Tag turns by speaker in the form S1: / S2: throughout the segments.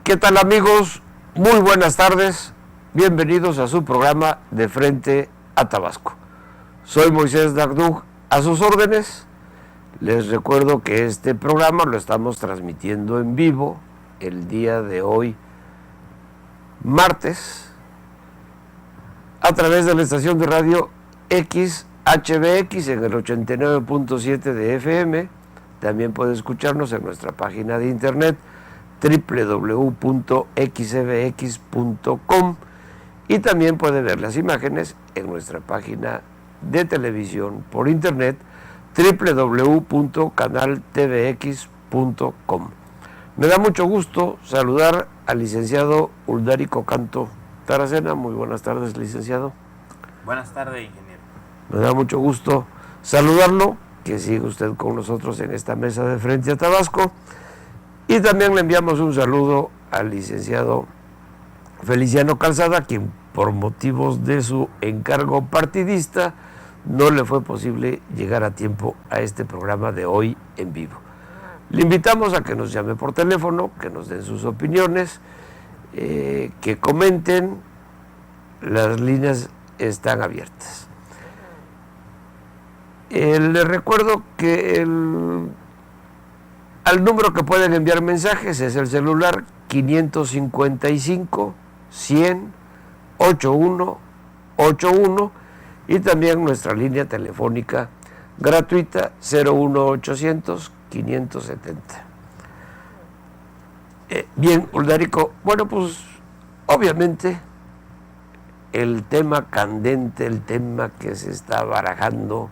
S1: ¿Qué tal, amigos? Muy buenas tardes. Bienvenidos a su programa De Frente a Tabasco. Soy Moisés Dagdug, a sus órdenes. Les recuerdo que este programa lo estamos transmitiendo en vivo el día de hoy, martes, a través de la estación de radio XHBX en el 89.7 de FM. También puede escucharnos en nuestra página de internet www.xbx.com y también puede ver las imágenes en nuestra página de televisión por internet www.canaltvx.com. Me da mucho gusto saludar al licenciado Uldarico Canto Taracena. Muy buenas tardes, licenciado.
S2: Buenas tardes, ingeniero.
S1: Me da mucho gusto saludarlo, que sigue usted con nosotros en esta mesa de Frente a Tabasco. Y también le enviamos un saludo al licenciado Feliciano Calzada, quien por motivos de su encargo partidista no le fue posible llegar a tiempo a este programa de hoy en vivo. Le invitamos a que nos llame por teléfono, que nos den sus opiniones, que comenten. Las líneas están abiertas. Les recuerdo que al número que pueden enviar mensajes es el celular 555 100 8181 y también nuestra línea telefónica gratuita 01800 570. Bien, Uldarico, bueno, pues obviamente el tema candente, el tema que se está barajando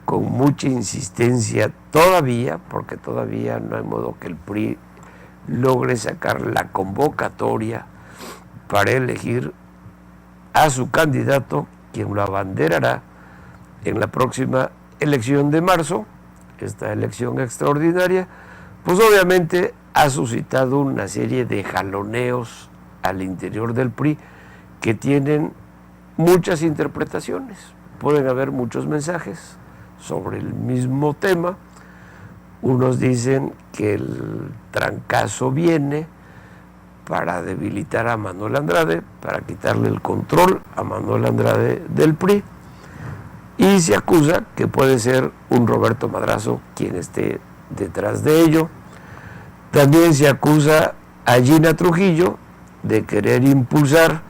S1: con mucha insistencia todavía, porque todavía no hay modo que el PRI logre sacar la convocatoria para elegir a su candidato, quien lo abanderará en la próxima elección de marzo, esta elección extraordinaria, pues obviamente ha suscitado una serie de jaloneos al interior del PRI que tienen muchas interpretaciones. Pueden haber muchos mensajes sobre el mismo tema. Unos dicen que el trancazo viene para debilitar a Manuel Andrade, para quitarle el control a Manuel Andrade del PRI, y se acusa que puede ser un Roberto Madrazo quien esté detrás de ello. También se acusa a Gina Trujillo de querer impulsar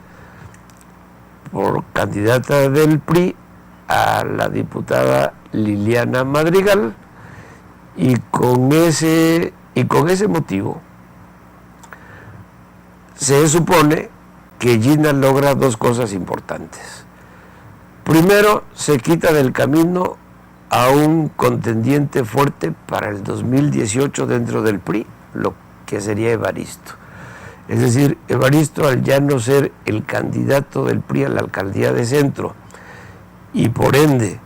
S1: por candidata del PRI a la diputada Liliana Madrigal, y con ese motivo se supone que Gina logra dos cosas importantes. Primero, se quita del camino a un contendiente fuerte para el 2018 dentro del PRI, lo que sería Evaristo. Es decir, Evaristo, al ya no ser el candidato del PRI a la alcaldía de Centro y por ende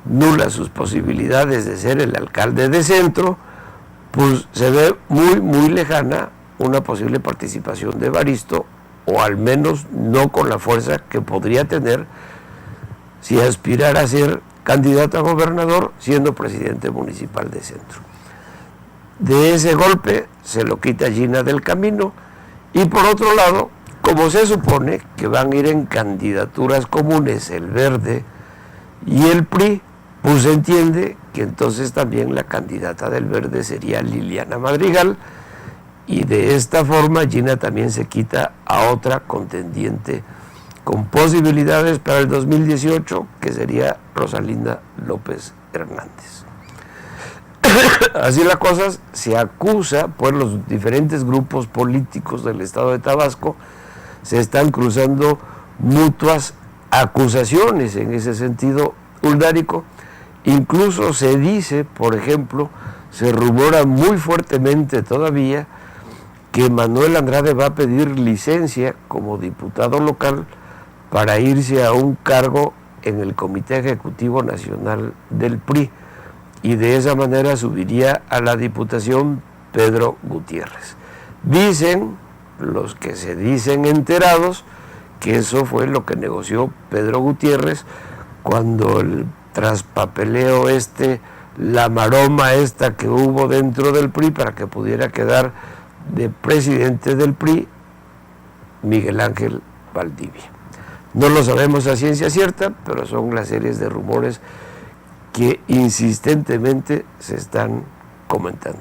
S1: nula sus posibilidades de ser el alcalde de Centro, pues se ve muy, muy lejana una posible participación de Evaristo, o al menos no con la fuerza que podría tener si aspirara a ser candidato a gobernador siendo presidente municipal de Centro. De ese golpe se lo quita Gina del camino, y por otro lado, como se supone que van a ir en candidaturas comunes el Verde y el PRI, pues se entiende que entonces también la candidata del Verde sería Liliana Madrigal, y de esta forma Gina también se quita a otra contendiente con posibilidades para el 2018, que sería Rosalinda López Hernández. Así las cosas, se acusa, pues los diferentes grupos políticos del estado de Tabasco se están cruzando mutuas acusaciones en ese sentido, Uldarico. Incluso se dice, por ejemplo, se rumora muy fuertemente todavía que Manuel Andrade va a pedir licencia como diputado local para irse a un cargo en el Comité Ejecutivo Nacional del PRI, y de esa manera subiría a la diputación Pedro Gutiérrez. Dicen los que se dicen enterados que eso fue lo que negoció Pedro Gutiérrez cuando el traspapeleo la maroma esta que hubo dentro del PRI para que pudiera quedar de presidente del PRI, Miguel Ángel Valdivia. No lo sabemos a ciencia cierta, pero son las series de rumores que insistentemente se están comentando.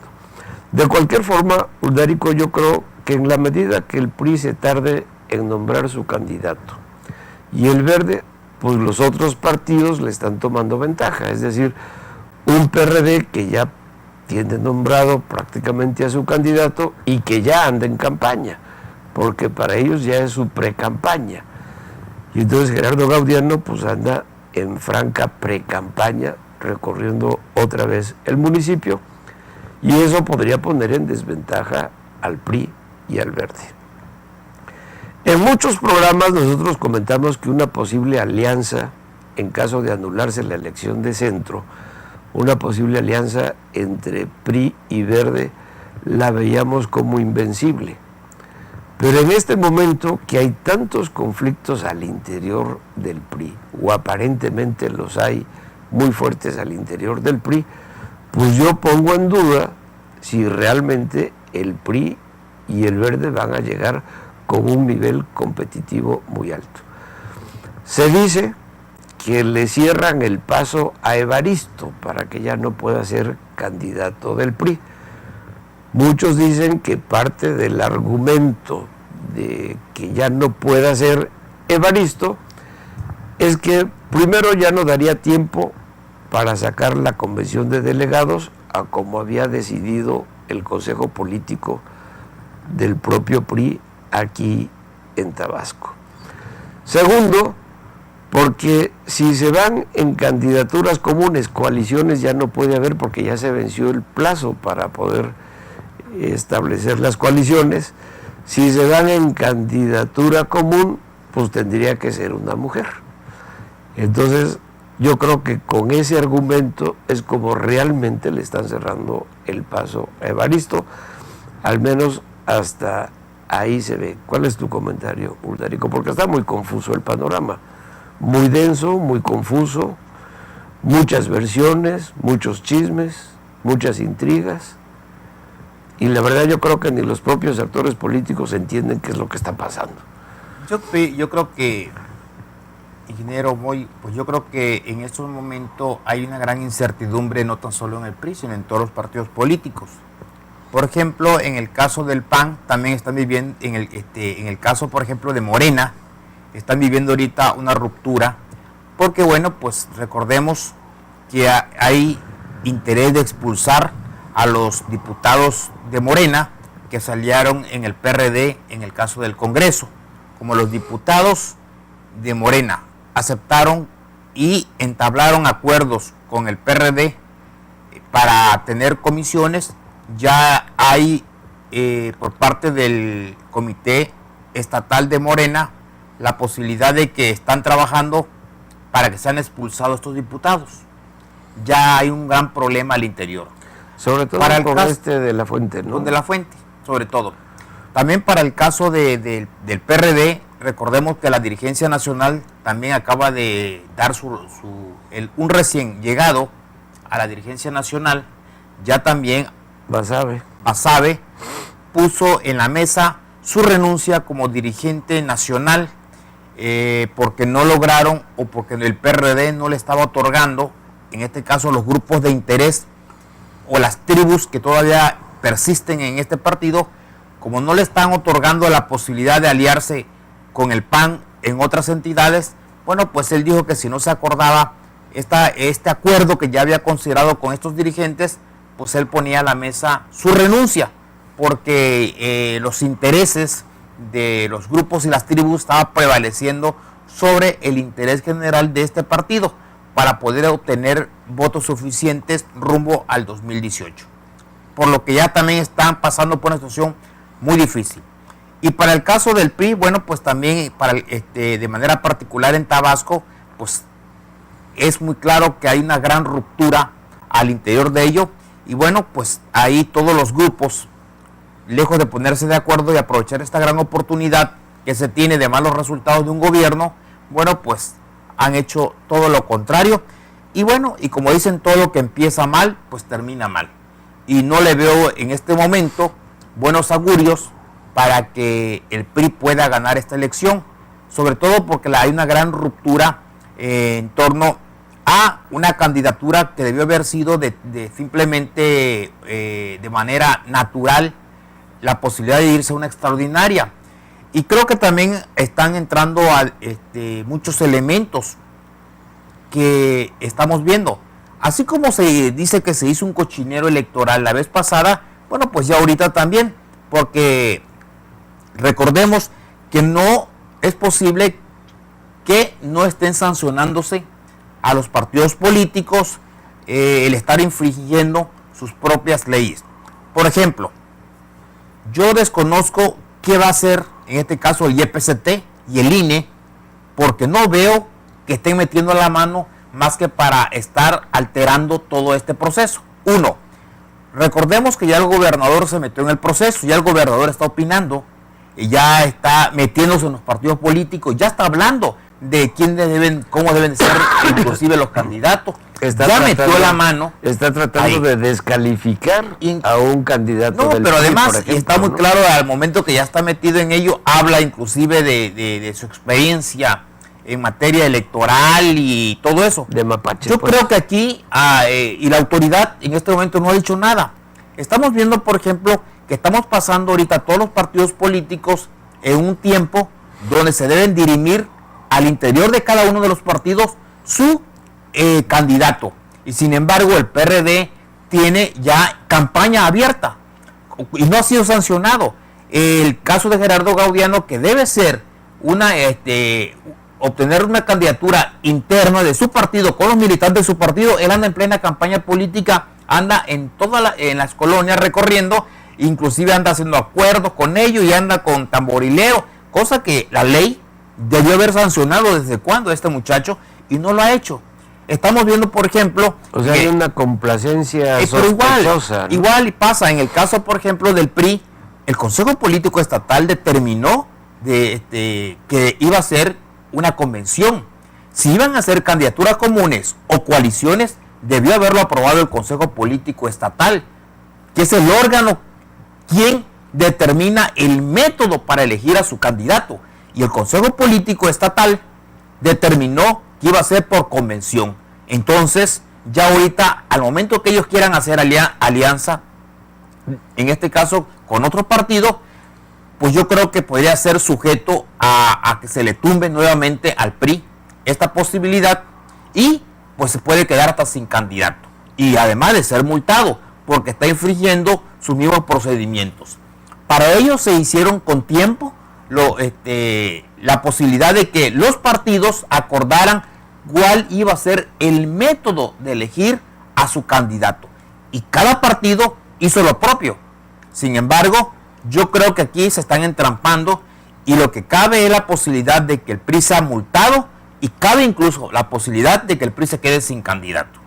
S1: De cualquier forma, Uldarico, yo creo que en la medida que el PRI se tarde en nombrar su candidato y el Verde, pues los otros partidos le están tomando ventaja, es decir, un PRD que ya tiene nombrado prácticamente a su candidato y que ya anda en campaña, porque para ellos ya es su pre-campaña. Y entonces Gerardo Gaudiano pues anda en franca pre-campaña recorriendo otra vez el municipio, y eso podría poner en desventaja al PRI y al Verde. En muchos programas nosotros comentamos que una posible alianza, en caso de anularse la elección de centro, una posible alianza entre PRI y Verde la veíamos como invencible. Pero en este momento que hay tantos conflictos al interior del PRI, o aparentemente los hay muy fuertes al interior del PRI, pues yo pongo en duda si realmente el PRI y el Verde van a llegar con un nivel competitivo muy alto. Se dice que le cierran el paso a Evaristo para que ya no pueda ser candidato del PRI. Muchos dicen que parte del argumento de que ya no pueda ser Evaristo es que primero ya no daría tiempo para sacar la convención de delegados a como había decidido el Consejo Político del propio PRI aquí en Tabasco. Segundo, porque si se van en candidaturas comunes, coaliciones ya no puede haber porque ya se venció el plazo para poder establecer las coaliciones. Si se dan en candidatura común, pues tendría que ser una mujer. Entonces, yo creo que con ese argumento es como realmente le están cerrando el paso a Evaristo, al menos hasta ahí se ve. ¿Cuál es tu comentario, Uldarico? Porque está muy confuso el panorama, muy denso, muy confuso, muchas versiones, muchos chismes, muchas intrigas, y la verdad yo creo que ni los propios actores políticos entienden qué es lo que está pasando.
S2: Yo creo que, ingeniero Moy, pues yo creo que en estos momentos hay una gran incertidumbre no tan solo en el PRI, sino en todos los partidos políticos. Por ejemplo, en el caso del PAN, también están viviendo, en el caso, por ejemplo, de Morena, están viviendo ahorita una ruptura, porque bueno, pues recordemos que hay interés de expulsar a los diputados de Morena que salieron en el PRD en el caso del Congreso. Como los diputados de Morena aceptaron y entablaron acuerdos con el PRD para tener comisiones, ya hay por parte del Comité Estatal de Morena la posibilidad de que están trabajando para que sean expulsados estos diputados. Ya hay un gran problema al interior.
S1: Sobre todo para con de la Fuente, ¿no?
S2: De la Fuente, sobre todo. También para el caso del PRD, recordemos que la dirigencia nacional también acaba de dar un recién llegado a la dirigencia nacional, ya también Basabe puso en la mesa su renuncia como dirigente nacional porque no lograron o porque el PRD no le estaba otorgando, en este caso los grupos de interés o las tribus que todavía persisten en este partido, como no le están otorgando la posibilidad de aliarse con el PAN en otras entidades, bueno, pues él dijo que si no se acordaba este acuerdo que ya había considerado con estos dirigentes, pues él ponía a la mesa su renuncia, porque los intereses de los grupos y las tribus estaban prevaleciendo sobre el interés general de este partido para poder obtener votos suficientes rumbo al 2018. Por lo que ya también están pasando por una situación muy difícil. Y para el caso del PRI, bueno, pues también de manera particular en Tabasco, pues es muy claro que hay una gran ruptura al interior de ello. Y bueno, pues ahí todos los grupos, lejos de ponerse de acuerdo y aprovechar esta gran oportunidad que se tiene de malos resultados de un gobierno, bueno, pues han hecho todo lo contrario. Y bueno, y como dicen, todo lo que empieza mal, pues termina mal. Y no le veo en este momento buenos augurios para que el PRI pueda ganar esta elección, sobre todo porque hay una gran ruptura en torno a una candidatura que debió haber sido de simplemente de manera natural la posibilidad de irse a una extraordinaria. Y creo que también están entrando muchos elementos que estamos viendo. Así como se dice que se hizo un cochinero electoral la vez pasada, bueno, pues ya ahorita también, porque recordemos que no es posible que no estén sancionándose a los partidos políticos el estar infringiendo sus propias leyes. Por ejemplo, yo desconozco qué va a hacer en este caso el YPCT y el INE, porque no veo que estén metiendo la mano más que para estar alterando todo este proceso. Uno, recordemos que ya el gobernador se metió en el proceso, ya el gobernador está opinando, y ya está metiéndose en los partidos políticos, ya está hablando de cómo deben ser inclusive los candidatos. Ya metió la mano.
S1: Está tratando ahí de descalificar a un candidato.
S2: No, del pero PRI, además ejemplo, está muy claro al momento que ya está metido en ello, habla inclusive de su experiencia en materia electoral y todo eso.
S1: De mapache.
S2: Yo creo que aquí, y la autoridad en este momento no ha dicho nada. Estamos viendo, por ejemplo, que estamos pasando ahorita todos los partidos políticos en un tiempo donde se deben dirimir al interior de cada uno de los partidos su candidato. Y sin embargo el PRD tiene ya campaña abierta y no ha sido sancionado. El caso de Gerardo Gaudiano, que debe ser obtener una candidatura interna de su partido con los militantes de su partido, él anda en plena campaña política, anda en las colonias recorriendo, inclusive anda haciendo acuerdos con ellos y anda con tamborilero, cosa que la ley debió haber sancionado desde cuándo este muchacho y no lo ha hecho. Estamos viendo, por ejemplo...
S1: O sea, hay una complacencia sospechosa, ¿no?
S2: Igual pasa en el caso, por ejemplo, del PRI. El Consejo Político Estatal determinó que iba a ser una convención. Si iban a ser candidaturas comunes o coaliciones, debió haberlo aprobado el Consejo Político Estatal, que es el órgano quien determina el método para elegir a su candidato. Y el Consejo Político Estatal determinó que iba a ser por convención. Entonces, ya ahorita, al momento que ellos quieran hacer alianza, en este caso con otro partido, pues yo creo que podría ser sujeto a que se le tumbe nuevamente al PRI esta posibilidad y pues se puede quedar hasta sin candidato. Y además de ser multado, porque está infringiendo sus mismos procedimientos. Para ello se hicieron con tiempo la posibilidad de que los partidos acordaran cuál iba a ser el método de elegir a su candidato. Y cada partido hizo lo propio. Sin embargo, yo creo que aquí se están entrampando y lo que cabe es la posibilidad de que el PRI sea multado y cabe incluso la posibilidad de que el PRI se quede sin candidato.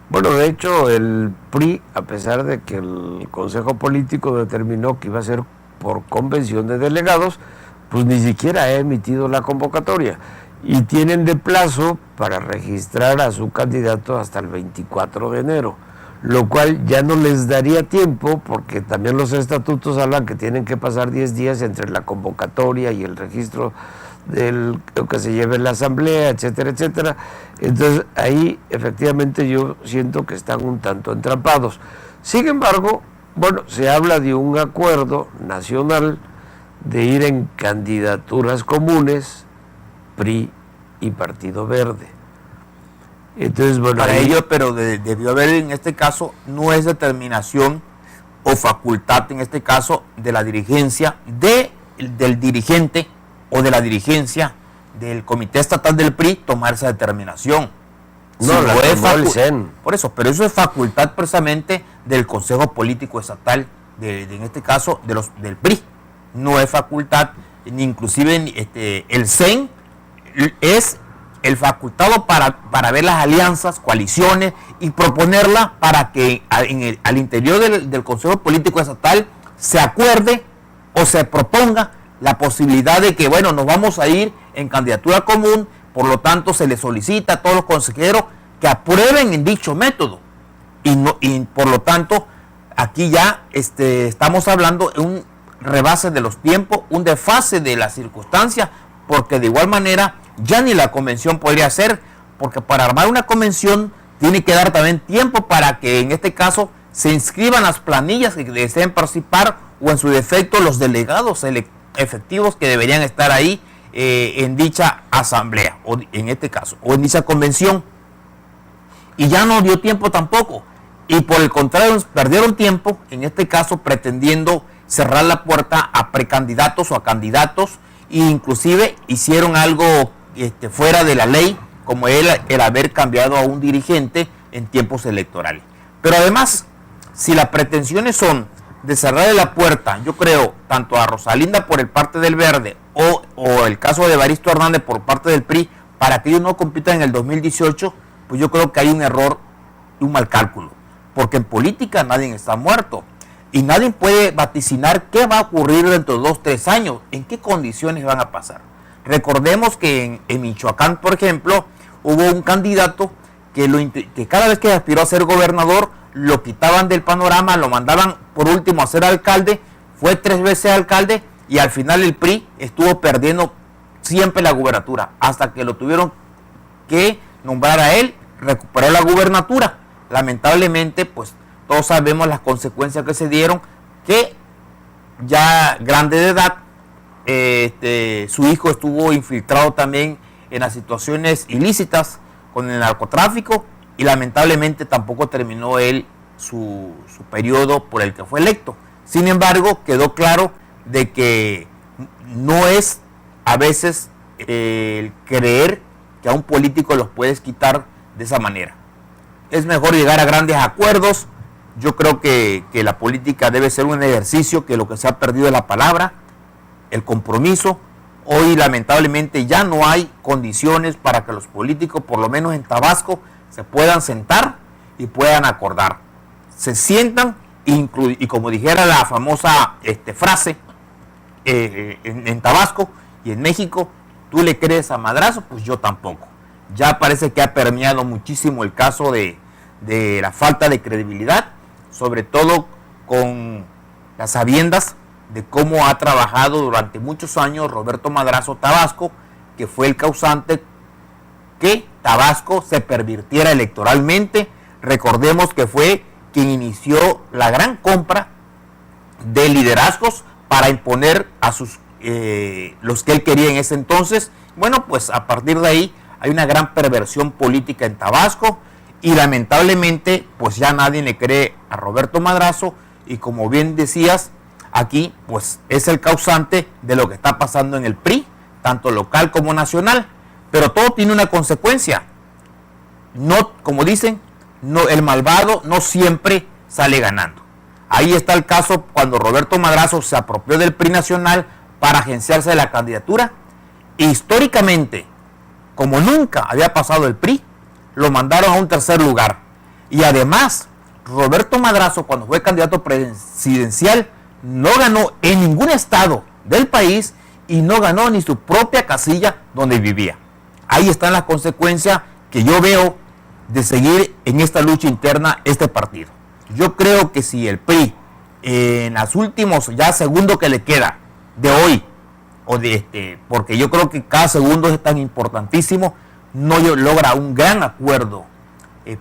S1: Bueno, de hecho, el PRI, a pesar de que el Consejo Político determinó que iba a ser por convención de delegados, pues ni siquiera ha emitido la convocatoria y tienen de plazo para registrar a su candidato hasta el 24 de enero, lo cual ya no les daría tiempo porque también los estatutos hablan que tienen que pasar 10 días entre la convocatoria y el registro del que se lleve en la asamblea, etcétera, etcétera. Entonces ahí efectivamente yo siento que están un tanto entrampados. Sin embargo, bueno, se habla de un acuerdo nacional de ir en candidaturas comunes, PRI y Partido Verde. Entonces, bueno,
S2: para ello, pero debió haber en este caso, no es determinación o facultad en este caso de la dirigencia, del dirigente o de la dirigencia del Comité Estatal del PRI tomar esa determinación.
S1: No, la tomó el CEN.
S2: Por eso, pero eso es facultad precisamente del Consejo Político Estatal, en este caso del PRI. No es facultad, ni inclusive el CEN es el facultado para ver las alianzas, coaliciones y proponerla para que al interior del Consejo Político Estatal se acuerde o se proponga la posibilidad de que, bueno, nos vamos a ir en candidatura común, por lo tanto se le solicita a todos los consejeros que aprueben en dicho método y por lo tanto aquí ya estamos hablando de un rebase de los tiempos, un desfase de las circunstancias, porque de igual manera ya ni la convención podría ser, porque para armar una convención tiene que dar también tiempo para que en este caso se inscriban las planillas que deseen participar o en su defecto los delegados efectivos que deberían estar ahí en dicha asamblea, o en este caso, o en dicha convención. Y ya no dio tiempo tampoco. Y por el contrario, perdieron tiempo, en este caso pretendiendo cerrar la puerta a precandidatos o a candidatos, e inclusive hicieron algo fuera de la ley, como el haber cambiado a un dirigente en tiempos electorales. Pero además, si las pretensiones son de cerrar la puerta, yo creo, tanto a Rosalinda por el parte del Verde o el caso de Evaristo Hernández por parte del PRI, para que ellos no compitan en el 2018, pues yo creo que hay un error y un mal cálculo. Porque en política nadie está muerto y nadie puede vaticinar qué va a ocurrir dentro de 2-3 años, en qué condiciones van a pasar. Recordemos que en Michoacán, por ejemplo, hubo un candidato que cada vez que aspiró a ser gobernador lo quitaban del panorama, lo mandaban por último a ser alcalde, fue 3 veces alcalde y al final el PRI estuvo perdiendo siempre la gubernatura, hasta que lo tuvieron que nombrar a él, recuperó la gubernatura. Lamentablemente, pues todos sabemos las consecuencias que se dieron, que ya grande de edad, su hijo estuvo infiltrado también en las situaciones ilícitas con el narcotráfico y lamentablemente tampoco terminó él su periodo por el que fue electo. Sin embargo, quedó claro de que no es a veces el creer que a un político los puedes quitar de esa manera. Es mejor llegar a grandes acuerdos. Yo creo que la política debe ser un ejercicio, que lo que se ha perdido es la palabra, el compromiso. Hoy lamentablemente ya no hay condiciones para que los políticos, por lo menos en Tabasco, se puedan sentar y puedan acordar. Se sientan y como dijera la famosa frase en Tabasco y en México, ¿tú le crees a madrazo? Pues yo tampoco. Ya parece que ha permeado muchísimo el caso de la falta de credibilidad, sobre todo con las sabiendas de cómo ha trabajado durante muchos años Roberto Madrazo Tabasco, que fue el causante que Tabasco se pervirtiera electoralmente. Recordemos que fue quien inició la gran compra de liderazgos para imponer a los que él quería en ese entonces. Bueno, pues a partir de ahí hay una gran perversión política en Tabasco y lamentablemente pues ya nadie le cree a Roberto Madrazo y como bien decías, aquí pues es el causante de lo que está pasando en el PRI, tanto local como nacional, pero todo tiene una consecuencia. No, como dicen, no, el malvado no siempre sale ganando. Ahí está el caso cuando Roberto Madrazo se apropió del PRI nacional para agenciarse de la candidatura. Históricamente, como nunca había pasado el PRI, lo mandaron a un tercer lugar. Y además, Roberto Madrazo, cuando fue candidato presidencial, no ganó en ningún estado del país y no ganó ni su propia casilla donde vivía. Ahí están las consecuencias que yo veo de seguir en esta lucha interna este partido. Yo creo que si el PRI en los últimos ya segundos que le queda de hoy, o porque yo creo que cada segundo es tan importantísimo, no logra un gran acuerdo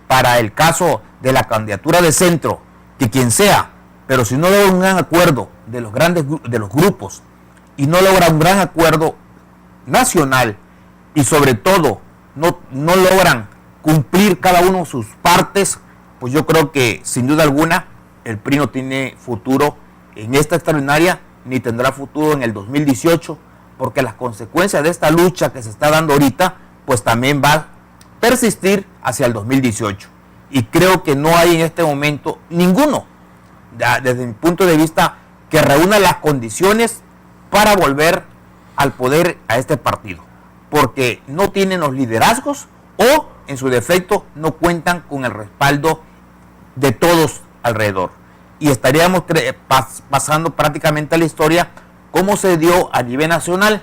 S2: para el caso de la candidatura de centro, que quien sea, pero si no logra un gran acuerdo de los grupos y no logra un gran acuerdo nacional y sobre todo no logran cumplir cada uno sus partes, pues yo creo que sin duda alguna el PRI no tiene futuro en esta extraordinaria ni tendrá futuro en el 2018, porque las consecuencias de esta lucha que se está dando ahorita pues también va a persistir hacia el 2018 y creo que no hay en este momento ninguno, desde mi punto de vista, que reúna las condiciones para volver al poder a este partido, porque no tienen los liderazgos o en su defecto no cuentan con el respaldo de todos alrededor. Y estaríamos pasando prácticamente a la historia cómo se dio a nivel nacional,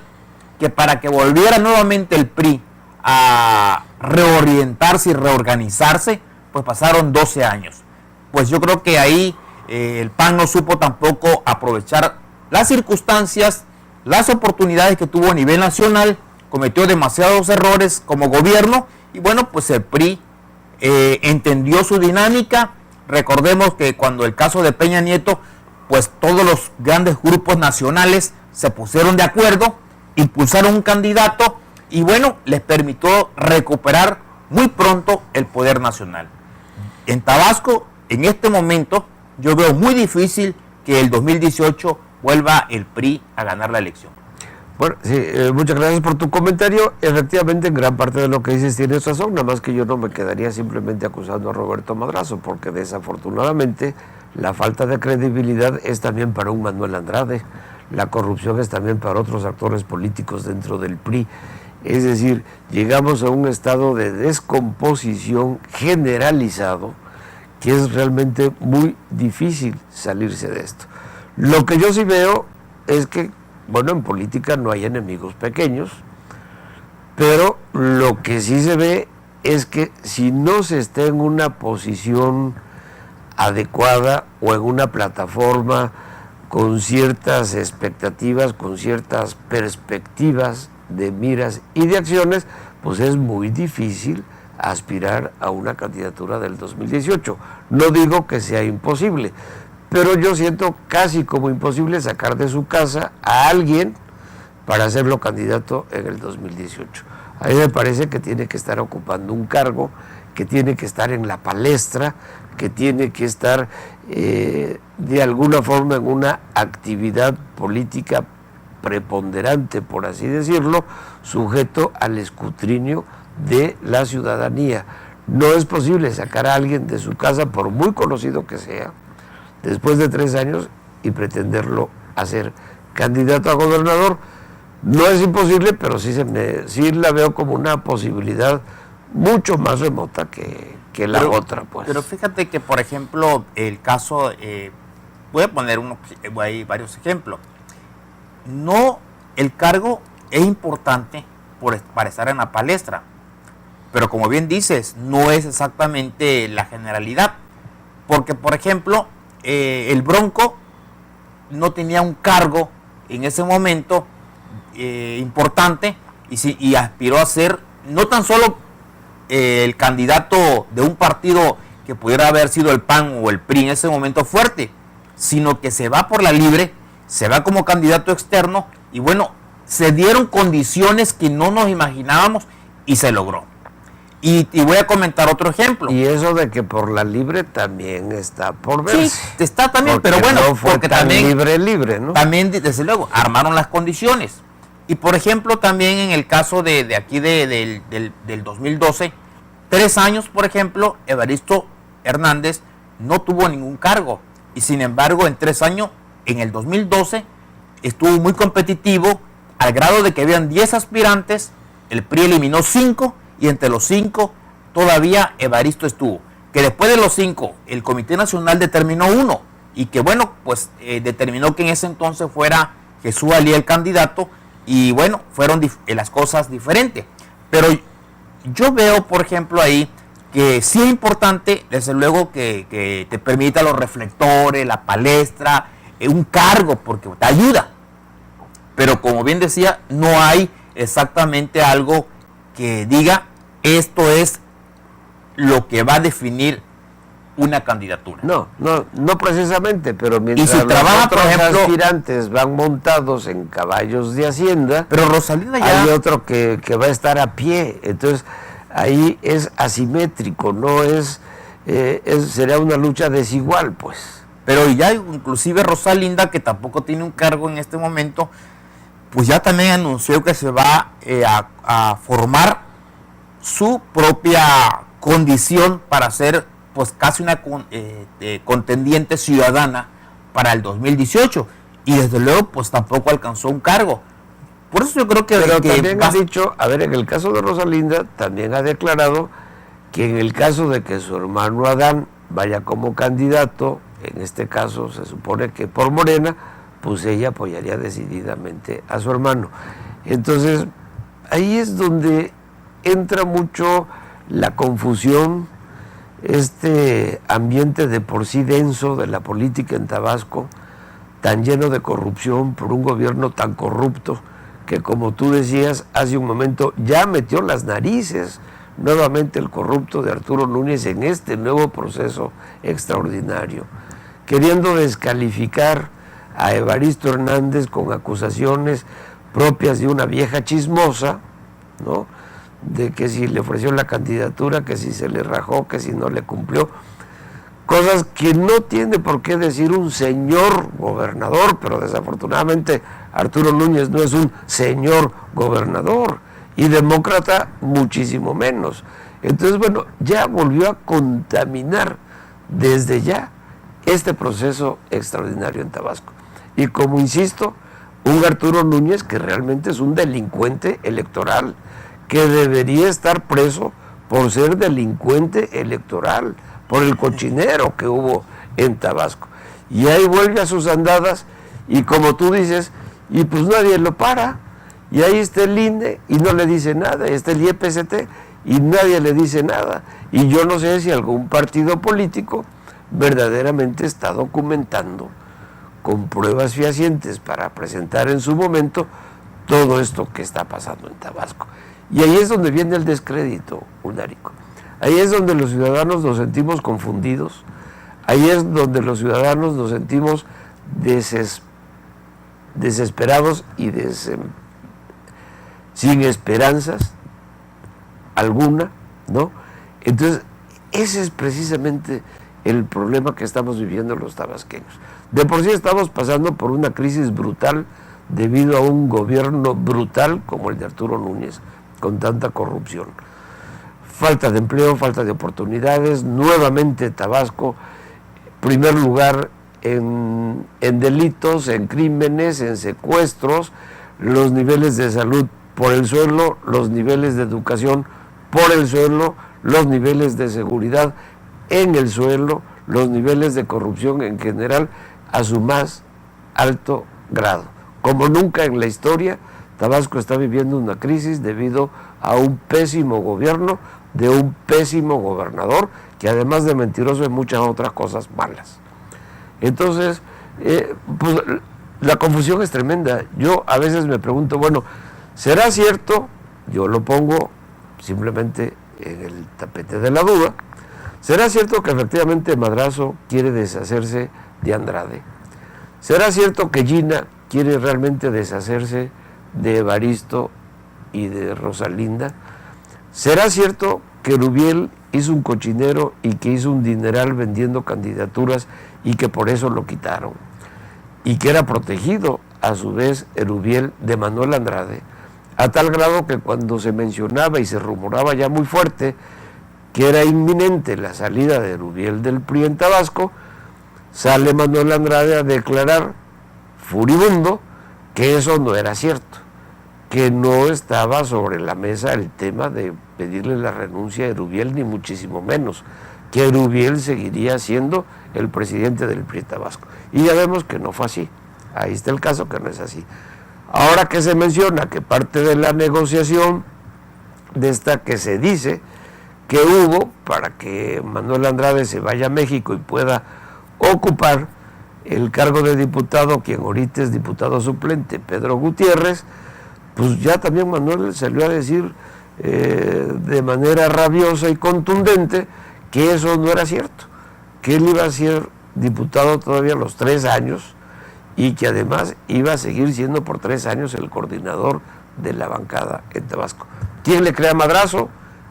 S2: que para que volviera nuevamente el PRI a reorientarse y reorganizarse, pues pasaron 12 años. Pues yo creo que ahí el PAN no supo tampoco aprovechar las circunstancias, las oportunidades que tuvo a nivel nacional, cometió demasiados errores como gobierno y bueno, pues el PRI entendió su dinámica. Recordemos que cuando el caso de Peña Nieto, pues todos los grandes grupos nacionales se pusieron de acuerdo, impulsaron un candidato y bueno, les permitió recuperar muy pronto el poder nacional. En Tabasco, en este momento, yo veo muy difícil que el 2018 vuelva el PRI a ganar la elección.
S1: Bueno, sí, muchas gracias por tu comentario. Efectivamente, en gran parte de lo que dices tienes razón, nada más que yo no me quedaría simplemente acusando a Roberto Madrazo, porque desafortunadamente la falta de credibilidad es también para un Manuel Andrade, la corrupción es también para otros actores políticos dentro del PRI. Es decir, llegamos a un estado de descomposición generalizado que es realmente muy difícil salirse de esto. Lo que yo sí veo es que, bueno, en política no hay enemigos pequeños, pero lo que sí se ve es que si no se está en una posición adecuada o en una plataforma con ciertas expectativas, con ciertas perspectivas de miras y de acciones, pues es muy difícil aspirar a una candidatura del 2018. No digo que sea imposible, pero yo siento casi como imposible sacar de su casa a alguien para hacerlo candidato en el 2018. A mí me parece que tiene que estar ocupando un cargo, que tiene que estar en la palestra, que tiene que estar de alguna forma en una actividad política preponderante, por así decirlo, sujeto al escrutinio de la ciudadanía. No es posible sacar a alguien de su casa, por muy conocido que sea, después de 3 años y pretenderlo hacer candidato a gobernador. No es imposible, pero sí la veo como una posibilidad mucho más remota que la otra, pues.
S2: Pero fíjate que, por ejemplo, el caso, voy a poner hay varios ejemplos. No, el cargo es importante para estar en la palestra, pero como bien dices, no es exactamente la generalidad, porque, por ejemplo, el Bronco no tenía un cargo en ese momento importante y aspiró a ser no tan solo el candidato de un partido que pudiera haber sido el PAN o el PRI en ese momento fuerte, sino que se va por la libre, se va como candidato externo y bueno, se dieron condiciones que no nos imaginábamos y se logró. Y voy a comentar otro ejemplo.
S1: Y eso de que por la libre también está por verse.
S2: Sí, está también,
S1: porque
S2: pero bueno,
S1: no fue
S2: porque
S1: tan
S2: también
S1: libre, ¿no?
S2: También, desde luego, armaron las condiciones. Y por ejemplo, también en el caso de aquí del 2012, 3 años, por ejemplo, Evaristo Hernández no tuvo ningún cargo. Y sin embargo, en 3 años, en el 2012, estuvo muy competitivo, al grado de que habían 10 aspirantes, el PRI eliminó 5, y entre los 5 todavía Evaristo estuvo. Que después de los 5, el Comité Nacional determinó 1, y que bueno, pues determinó que en ese entonces fuera Jesús Alí el candidato, y bueno, fueron las cosas diferentes. Pero yo veo, por ejemplo, ahí que sí es importante, desde luego, que te permita los reflectores, la palestra, un cargo, porque te ayuda. Pero como bien decía, no hay exactamente algo que diga esto es lo que va a definir una candidatura.
S1: No precisamente, pero mientras
S2: y si trabaja, por ejemplo,
S1: aspirantes van montados en caballos de hacienda,
S2: pero Rosalinda ya
S1: hay otro que va a estar a pie, entonces ahí es asimétrico, no será una lucha desigual, pues.
S2: Pero ya inclusive Rosalinda, que tampoco tiene un cargo en este momento, pues ya también anunció que se va a formar su propia condición para ser pues casi una contendiente ciudadana para el 2018, y desde luego pues tampoco alcanzó un cargo. Por eso yo creo que...
S1: Pero también ha dicho, a ver, en el caso de Rosalinda, también ha declarado que en el caso de que su hermano Adán vaya como candidato, en este caso se supone que por Morena, pues ella apoyaría decididamente a su hermano. Entonces, ahí es donde entra mucho la confusión este ambiente de por sí denso de la política en Tabasco, tan lleno de corrupción por un gobierno tan corrupto que, como tú decías hace un momento, ya metió las narices nuevamente el corrupto de Arturo Núñez en este nuevo proceso extraordinario, queriendo descalificar a Evaristo Hernández con acusaciones propias de una vieja chismosa, ¿no?, de que si le ofreció la candidatura, que si se le rajó, que si no le cumplió, cosas que no tiene por qué decir un señor gobernador, pero desafortunadamente Arturo Núñez no es un señor gobernador, y demócrata muchísimo menos. Entonces, bueno, ya volvió a contaminar desde ya este proceso extraordinario en Tabasco. Y como insisto, un Arturo Núñez que realmente es un delincuente electoral, que debería estar preso por ser delincuente electoral, por el cochinero que hubo en Tabasco. Y ahí vuelve a sus andadas, y como tú dices, y pues nadie lo para. Y ahí está el INE y no le dice nada, está el IEPCT y nadie le dice nada. Y yo no sé si algún partido político verdaderamente está documentando con pruebas fehacientes para presentar en su momento todo esto que está pasando en Tabasco. Y ahí es donde viene el descrédito, Ularico. Ahí es donde los ciudadanos nos sentimos confundidos, ahí es donde los ciudadanos nos sentimos desesperados y sin esperanzas alguna, ¿no? Entonces, ese es precisamente el problema que estamos viviendo los tabasqueños. De por sí estamos pasando por una crisis brutal debido a un gobierno brutal como el de Arturo Núñez, con tanta corrupción. Falta de empleo, falta de oportunidades, nuevamente Tabasco, primer lugar en delitos, en crímenes, en secuestros, los niveles de salud por el suelo, los niveles de educación por el suelo, los niveles de seguridad en el suelo, los niveles de corrupción en general a su más alto grado. Como nunca en la historia, Tabasco está viviendo una crisis debido a un pésimo gobierno, de un pésimo gobernador, que además de mentiroso hay muchas otras cosas malas. Entonces, pues la confusión es tremenda. Yo a veces me pregunto, bueno, ¿será cierto? Yo lo pongo simplemente en el tapete de la duda. ¿Será cierto que efectivamente Madrazo quiere deshacerse de Andrade? ¿Será cierto que Gina quiere realmente deshacerse de Evaristo y de Rosalinda? ¿Será cierto que Erubiel hizo un cochinero y que hizo un dineral vendiendo candidaturas y que por eso lo quitaron? Y que era protegido, a su vez, Erubiel de Manuel Andrade, a tal grado que cuando se mencionaba y se rumoraba ya muy fuerte que era inminente la salida de Erubiel del PRI en Tabasco, sale Manuel Andrade a declarar, furibundo, que eso no era cierto, que no estaba sobre la mesa el tema de pedirle la renuncia a Erubiel, ni muchísimo menos, que Erubiel seguiría siendo el presidente del PRI Tabasco. Y ya vemos que no fue así. Ahí está el caso, que no es así. Ahora que se menciona que parte de la negociación de esta que se dice que hubo para que Manuel Andrade se vaya a México y pueda ocupar el cargo de diputado, quien ahorita es diputado suplente, Pedro Gutiérrez, pues ya también Manuel salió a decir de manera rabiosa y contundente que eso no era cierto, que él iba a ser diputado todavía los 3 años y que además iba a seguir siendo por 3 años el coordinador de la bancada en Tabasco. ¿Quién le cree a Madrazo?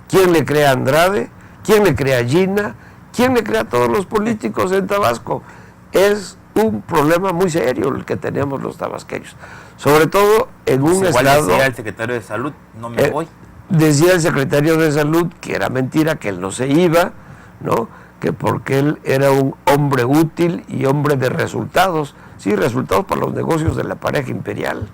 S1: ¿Quién le cree a Andrade? ¿Quién le cree a Gina? ¿Quién le cree a todos los políticos en Tabasco? Es un problema muy serio el que tenemos los tabasqueños, sobre todo en un estado...
S2: Decía el secretario de Salud, no me voy.
S1: Decía el secretario de Salud que era mentira, que él no se iba, ¿no?, que porque él era un hombre útil y hombre de resultados, sí, resultados para los negocios de la pareja imperial,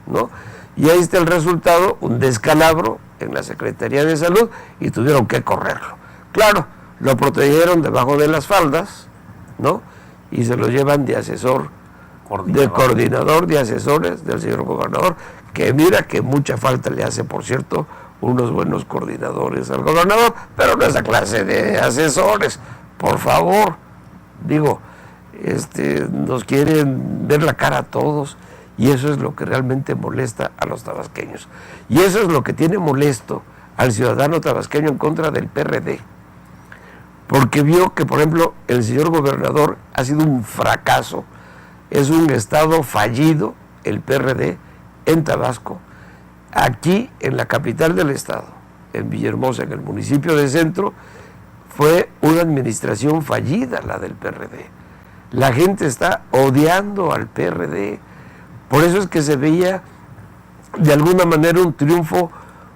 S1: ¿no? Y ahí está el resultado, un descalabro en la Secretaría de Salud y tuvieron que correrlo. Claro, lo protegieron debajo de las faldas, ¿no?, y se lo llevan de asesor, de coordinador de asesores del señor gobernador, que mira que mucha falta le hace, por cierto, unos buenos coordinadores al gobernador, pero no esa clase de asesores, por favor. Digo, nos quieren ver la cara a todos, y eso es lo que realmente molesta a los tabasqueños. Y eso es lo que tiene molesto al ciudadano tabasqueño en contra del PRD. Porque vio que, por ejemplo, el señor gobernador ha sido un fracaso, es un estado fallido, el PRD, en Tabasco. Aquí, en la capital del estado, en Villahermosa, en el municipio de Centro, fue una administración fallida la del PRD. La gente está odiando al PRD. Por eso es que se veía de alguna manera un triunfo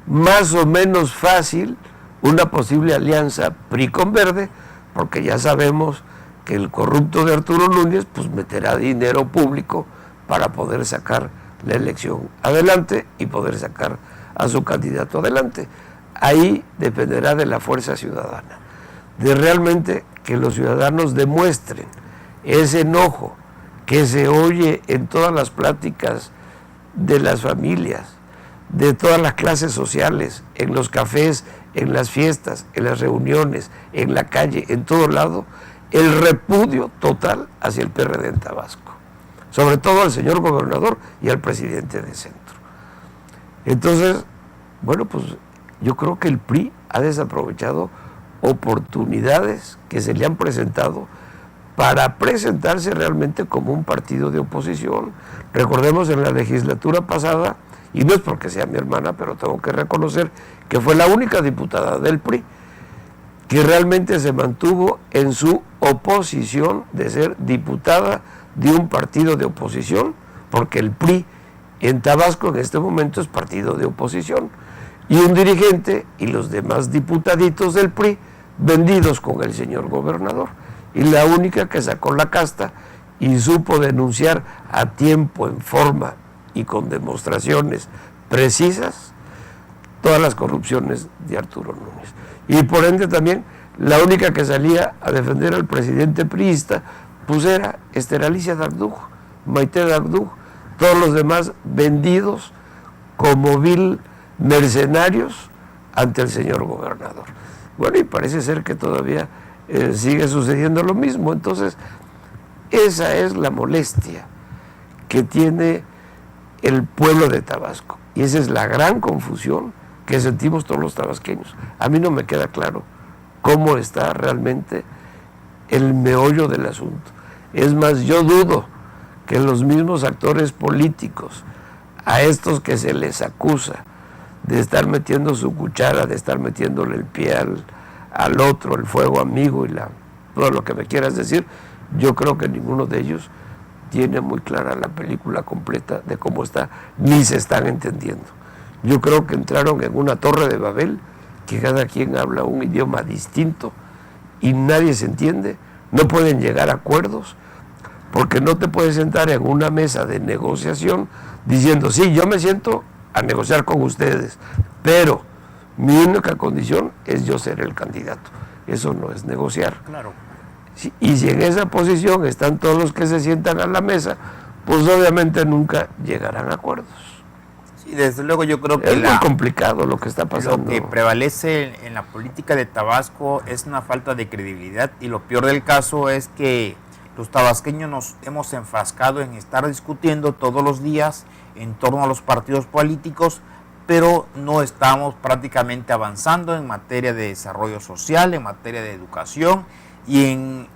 S1: más o menos fácil, una posible alianza PRI con Verde, porque ya sabemos que el corrupto de Arturo Núñez pues meterá dinero público para poder sacar la elección adelante y poder sacar a su candidato adelante. Ahí dependerá de la fuerza ciudadana, de realmente que los ciudadanos demuestren ese enojo que se oye en todas las pláticas de las familias, de todas las clases sociales, en los cafés, en las fiestas, en las reuniones, en la calle, en todo lado, el repudio total hacia el PRD en Tabasco, sobre todo al señor gobernador y al presidente de Centro. Entonces, bueno, pues yo creo que el PRI ha desaprovechado oportunidades que se le han presentado para presentarse realmente como un partido de oposición. Recordemos en la legislatura pasada, y no es porque sea mi hermana, pero tengo que reconocer que fue la única diputada del PRI que realmente se mantuvo en su oposición de ser diputada de un partido de oposición, porque el PRI en Tabasco en este momento es partido de oposición, y un dirigente y los demás diputaditos del PRI vendidos con el señor gobernador, y la única que sacó la casta y supo denunciar a tiempo, en forma y con demostraciones precisas todas las corrupciones de Arturo Núñez. Y por ende también la única que salía a defender al presidente priista pues era Alicia Dagdug, Maite Dagdug, todos los demás vendidos como vil mercenarios ante el señor gobernador. Bueno, y parece ser que todavía sigue sucediendo lo mismo. Entonces, esa es la molestia que tiene el pueblo de Tabasco, y esa es la gran confusión que sentimos todos los tabasqueños. A mí no me queda claro cómo está realmente el meollo del asunto. Es más, yo dudo que los mismos actores políticos, a estos que se les acusa de estar metiendo su cuchara, de estar metiéndole el pie al otro, el fuego amigo y todo lo que me quieras decir, yo creo que ninguno de ellos tiene muy clara la película completa de cómo está, ni se están entendiendo. Yo creo que entraron en una torre de Babel, que cada quien habla un idioma distinto y nadie se entiende, no pueden llegar a acuerdos, porque no te puedes sentar en una mesa de negociación diciendo, sí, yo me siento a negociar con ustedes, pero mi única condición es yo ser el candidato. Eso no es negociar.
S2: Claro.
S1: Y si en esa posición están todos los que se sientan a la mesa, pues obviamente nunca llegarán a acuerdos.
S2: Sí, desde luego yo creo que
S1: es muy complicado lo que está pasando.
S2: Lo que prevalece en la política de Tabasco es una falta de credibilidad, y lo peor del caso es que los tabasqueños nos hemos enfrascado en estar discutiendo todos los días en torno a los partidos políticos, pero no estamos prácticamente avanzando en materia de desarrollo social, en materia de educación y en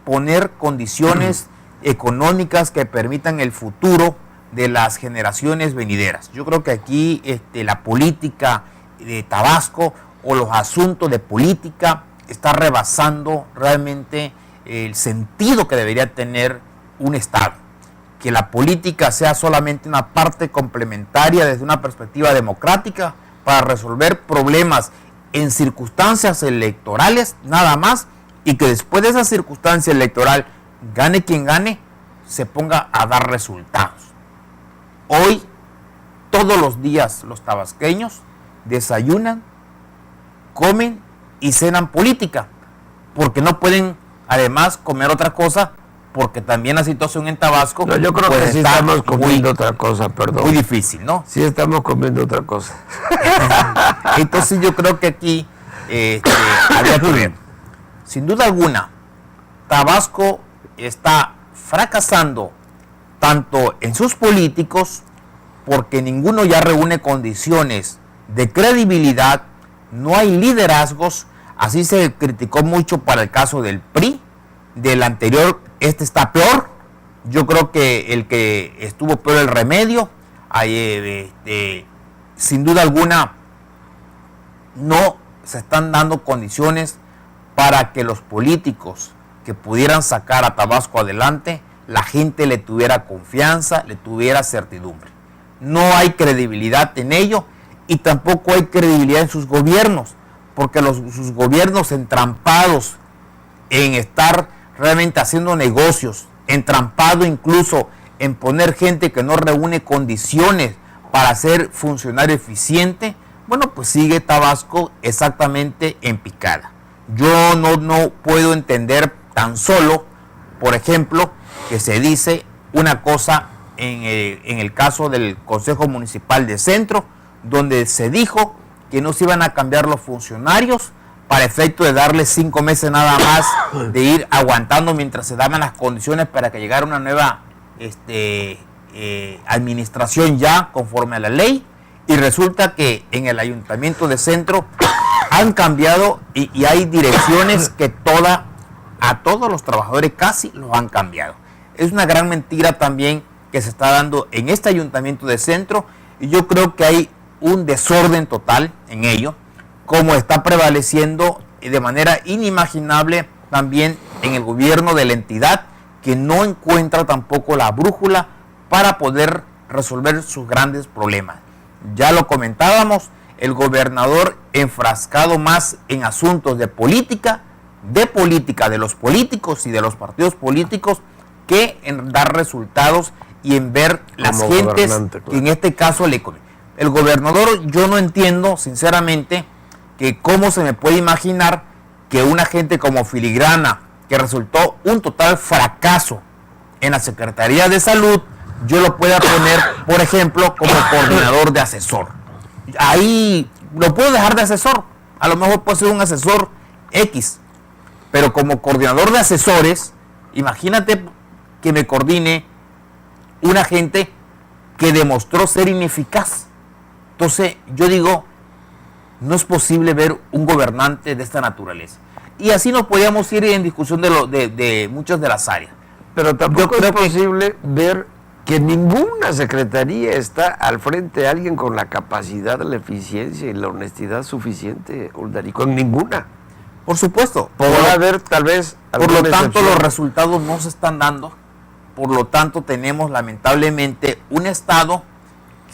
S2: poner condiciones económicas que permitan el futuro de las generaciones venideras. Yo creo que aquí la política de Tabasco o los asuntos de política está rebasando realmente el sentido que debería tener un Estado. Que la política sea solamente una parte complementaria desde una perspectiva democrática para resolver problemas en circunstancias electorales nada más, y que después de esa circunstancia electoral, gane quien gane, se ponga a dar resultados. Hoy, todos los días, los tabasqueños desayunan, comen y cenan política, porque no pueden además comer otra cosa porque también la situación en Tabasco...
S1: No, yo creo
S2: pues,
S1: que sí
S2: está
S1: estamos comiendo otra cosa, perdón.
S2: Muy difícil, ¿no?
S1: Sí estamos comiendo otra cosa.
S2: Entonces yo creo que aquí habría que ver. Sin duda alguna, Tabasco está fracasando tanto en sus políticos, porque ninguno ya reúne condiciones de credibilidad, no hay liderazgos, así se criticó mucho para el caso del PRI, del anterior, este está peor, yo creo que el que estuvo peor el Remedio, sin duda alguna no se están dando condiciones para que los políticos que pudieran sacar a Tabasco adelante, la gente le tuviera confianza, le tuviera certidumbre. No hay credibilidad en ello y tampoco hay credibilidad en sus gobiernos, porque sus gobiernos entrampados en estar realmente haciendo negocios, entrampado incluso en poner gente que no reúne condiciones para ser funcionario eficiente, bueno, pues sigue Tabasco exactamente en picada. Yo no puedo entender tan solo, por ejemplo, que se dice una cosa en el caso del Consejo Municipal de Centro, donde se dijo que no se iban a cambiar los funcionarios para efecto de darles 5 meses nada más de ir aguantando mientras se daban las condiciones para que llegara una nueva administración ya conforme a la ley, y resulta que en el Ayuntamiento de Centro han cambiado y hay direcciones que a todos los trabajadores casi los han cambiado. Es una gran mentira también que se está dando en este Ayuntamiento de Centro, y yo creo que hay un desorden total en ello, como está prevaleciendo de manera inimaginable también en el gobierno de la entidad, que no encuentra tampoco la brújula para poder resolver sus grandes problemas. Ya lo comentábamos, el gobernador enfrascado más en asuntos de política de los políticos y de los partidos políticos, que en dar resultados y en ver las gentes, claro, que en este caso el gobernador, yo no entiendo sinceramente que cómo se me puede imaginar que una gente como Filigrana, que resultó un total fracaso en la Secretaría de Salud, yo lo pueda poner, por ejemplo, como coordinador de asesor. Ahí lo puedo dejar de asesor, a lo mejor puede ser un asesor X, pero como coordinador de asesores, imagínate que me coordine una gente que demostró ser ineficaz. Entonces yo digo, no es posible ver un gobernante de esta naturaleza. Y así nos podíamos ir en discusión de muchas de las áreas.
S1: Pero tampoco es posible ver que ninguna secretaría está al frente de alguien con la capacidad, la eficiencia y la honestidad suficiente, Uldarico, en ninguna.
S2: Por supuesto.
S1: Podrá haber tal vez
S2: por lo tanto, los resultados no se están dando. Por lo tanto, tenemos lamentablemente un Estado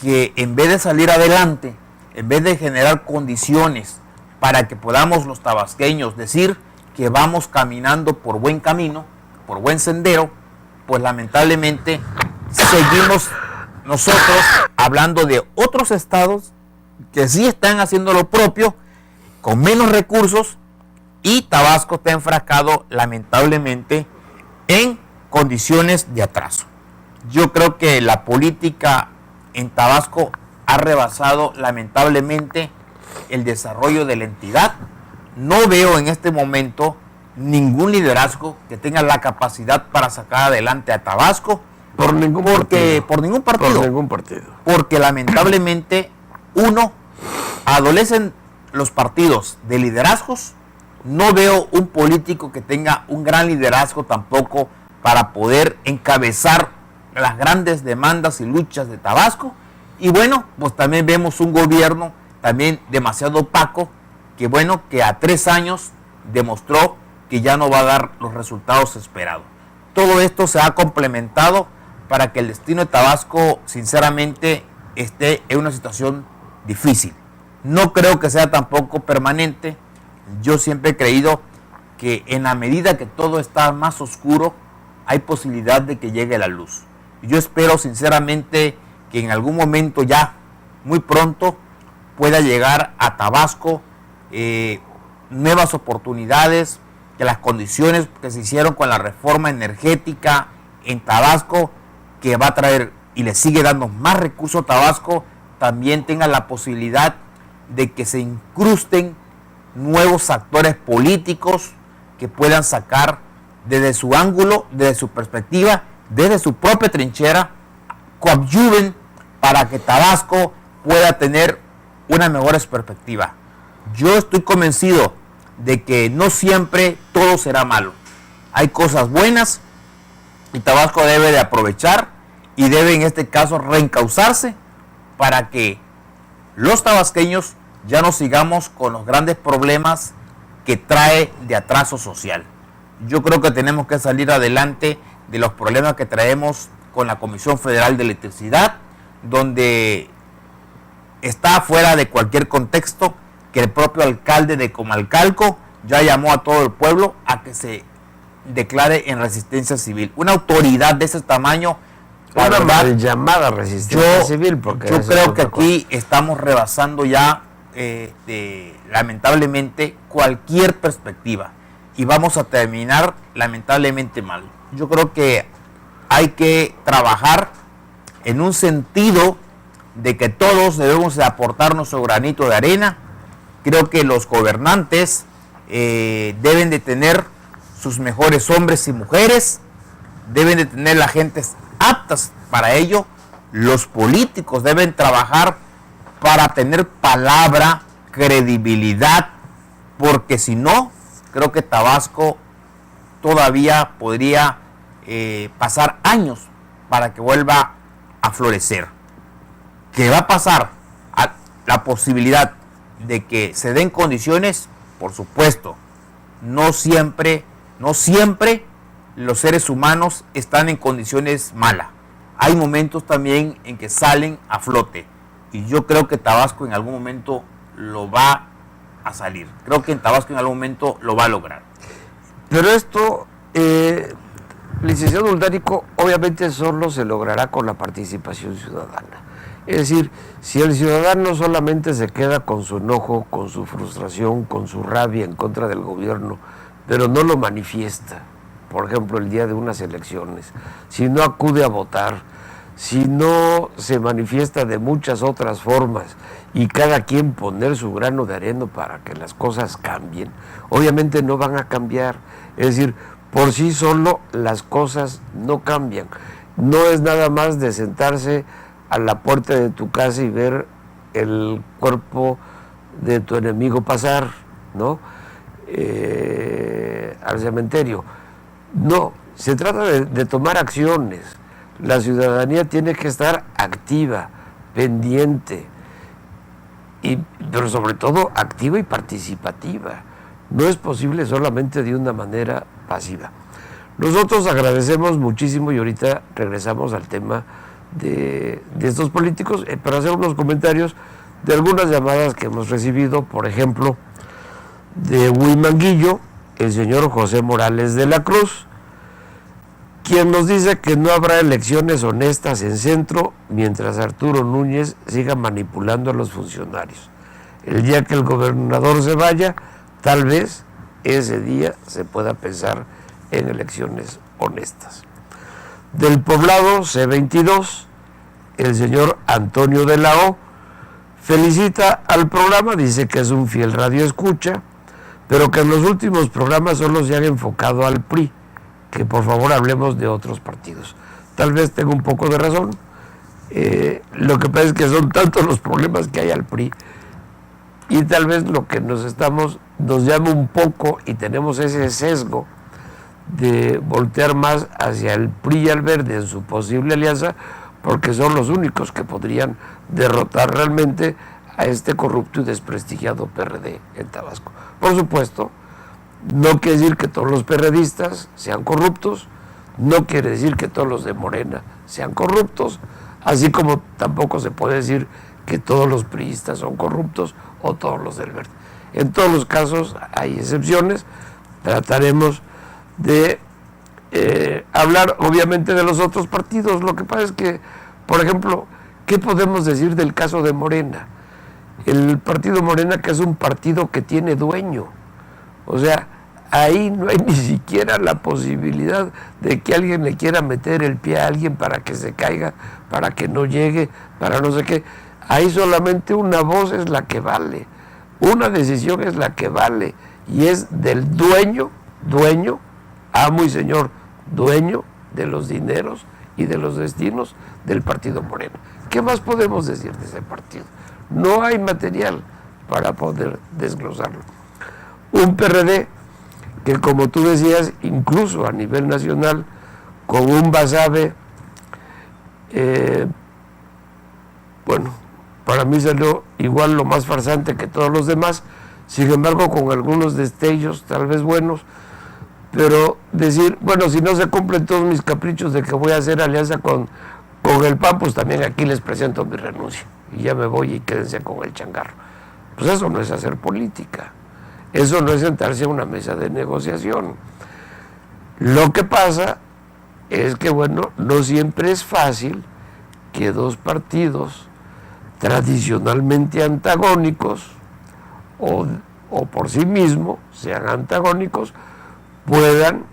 S2: que en vez de salir adelante, en vez de generar condiciones para que podamos los tabasqueños decir que vamos caminando por buen camino, por buen sendero, pues lamentablemente seguimos nosotros hablando de otros estados que sí están haciendo lo propio, con menos recursos, y Tabasco está enfrascado lamentablemente en condiciones de atraso. Yo creo que la política en Tabasco ha rebasado lamentablemente el desarrollo de la entidad. No veo en este momento ningún liderazgo que tenga la capacidad para sacar adelante a Tabasco por ningún partido. Porque lamentablemente adolecen los partidos de liderazgos. No veo un político que tenga un gran liderazgo tampoco para poder encabezar las grandes demandas y luchas de Tabasco. Y bueno, pues también vemos un gobierno también demasiado opaco, que a 3 años demostró que ya no va a dar los resultados esperados. Todo esto se ha complementado para que el destino de Tabasco, sinceramente, esté en una situación difícil. No creo que sea tampoco permanente. Yo siempre he creído que en la medida que todo está más oscuro, hay posibilidad de que llegue la luz. Yo espero sinceramente que en algún momento ya, muy pronto, pueda llegar a Tabasco nuevas oportunidades, que las condiciones que se hicieron con la reforma energética en Tabasco, que va a traer y le sigue dando más recursos a Tabasco, también tenga la posibilidad de que se incrusten nuevos actores políticos que puedan sacar desde su ángulo, desde su perspectiva, desde su propia trinchera, coadyuven para que Tabasco pueda tener una mejor perspectiva. Yo estoy convencido de que no siempre todo será malo. Hay cosas buenas y Tabasco debe de aprovechar y debe en este caso reencauzarse para que los tabasqueños ya no sigamos con los grandes problemas que trae de atraso social. Yo creo que tenemos que salir adelante de los problemas que traemos con la Comisión Federal de Electricidad, donde está fuera de cualquier contexto que el propio alcalde de Comalcalco ya llamó a todo el pueblo a que se declare en resistencia civil. Una autoridad de ese tamaño,
S1: una mal llamada resistencia civil, porque
S2: yo creo que aquí estamos rebasando ya lamentablemente cualquier perspectiva y vamos a terminar lamentablemente mal. Yo creo que hay que trabajar en un sentido de que todos debemos de aportar nuestro granito de arena. Creo que los gobernantes deben de tener sus mejores hombres y mujeres, deben de tener las gentes aptas para ello. Los políticos deben trabajar para tener palabra, credibilidad, porque si no, creo que Tabasco todavía podría pasar años para que vuelva a florecer. ¿Qué va a pasar? A la posibilidad de que se den condiciones, por supuesto. No siempre los seres humanos están en condiciones malas. Hay momentos también en que salen a flote. Y yo creo que Tabasco en algún momento lo va a salir. Creo que en Tabasco en algún momento lo va a lograr.
S1: Pero esto, licenciado Uldárico, obviamente solo se logrará con la participación ciudadana. Es decir, si el ciudadano solamente se queda con su enojo, con su frustración, con su rabia en contra del gobierno, pero no lo manifiesta, por ejemplo, el día de unas elecciones, si no acude a votar, si no se manifiesta de muchas otras formas y cada quien poner su grano de arena para que las cosas cambien, obviamente no van a cambiar. Es decir, por sí solo las cosas no cambian. No es nada más de sentarse a la puerta de tu casa y ver el cuerpo de tu enemigo pasar, ¿no? Al cementerio. No, se trata de tomar acciones. La ciudadanía tiene que estar activa, pendiente, pero sobre todo activa y participativa. No es posible solamente de una manera pasiva. Nosotros agradecemos muchísimo y ahorita regresamos al tema de estos políticos para hacer unos comentarios de algunas llamadas que hemos recibido, por ejemplo, de Huimanguillo, el señor José Morales de la Cruz, quien nos dice que no habrá elecciones honestas en Centro mientras Arturo Núñez siga manipulando a los funcionarios. El día que el gobernador se vaya, tal vez ese día se pueda pensar en elecciones honestas. Del Poblado C22, el señor Antonio de la O felicita al programa, dice que es un fiel radioescucha, pero que en los últimos programas solo se han enfocado al PRI, que por favor hablemos de otros partidos. Tal vez tenga un poco de razón, lo que pasa es que son tantos los problemas que hay al PRI, y tal vez lo que nos llama un poco y tenemos ese sesgo de voltear más hacia el PRI y al Verde en su posible alianza, porque son los únicos que podrían derrotar realmente a este corrupto y desprestigiado PRD en Tabasco. Por supuesto, no quiere decir que todos los perredistas sean corruptos, no quiere decir que todos los de Morena sean corruptos, así como tampoco se puede decir que todos los priistas son corruptos o todos los del Verde. En todos los casos hay excepciones. Trataremos de hablar obviamente de los otros partidos. Lo que pasa es que, por ejemplo, ¿qué podemos decir del caso de Morena? El partido Morena, que es un partido que tiene dueño. O sea, ahí no hay ni siquiera la posibilidad de que alguien le quiera meter el pie a alguien para que se caiga, para que no llegue, para no sé qué. Ahí solamente una voz es la que vale, una decisión es la que vale, y es del dueño, amo y señor, dueño de los dineros y de los destinos del Partido Morena. ¿Qué más podemos decir de ese partido? No hay material para poder desglosarlo. Un PRD que, como tú decías, incluso a nivel nacional, con un Basabe, bueno, para mí salió igual lo más farsante que todos los demás, sin embargo con algunos destellos tal vez buenos, pero decir, bueno, si no se cumplen todos mis caprichos de que voy a hacer alianza con el PAN, pues también aquí les presento mi renuncia y ya me voy y quédense con el changarro. Pues eso no es hacer política, eso no es sentarse a una mesa de negociación. Lo que pasa es que, bueno, no siempre es fácil que dos partidos tradicionalmente antagónicos o por sí mismos sean antagónicos, puedan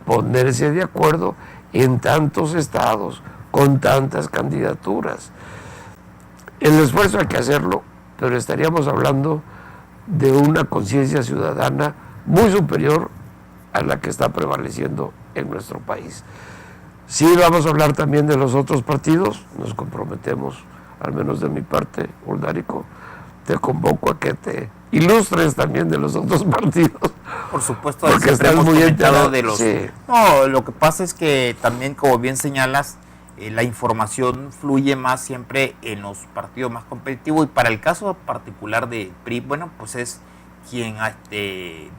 S1: ponerse de acuerdo en tantos estados, con tantas candidaturas. El esfuerzo hay que hacerlo, pero estaríamos hablando de una conciencia ciudadana muy superior a la que está prevaleciendo en nuestro país. Sí, vamos a hablar también de los otros partidos, nos comprometemos, al menos de mi parte, Uldárico, te convoco a que te ilustres también de los otros partidos.
S2: Por supuesto,
S1: porque estás muy enterado
S2: de los...
S1: Sí.
S2: No, lo que pasa es que también, como bien señalas, la información fluye más siempre en los partidos más competitivos, y para el caso particular de PRI, bueno, pues es quien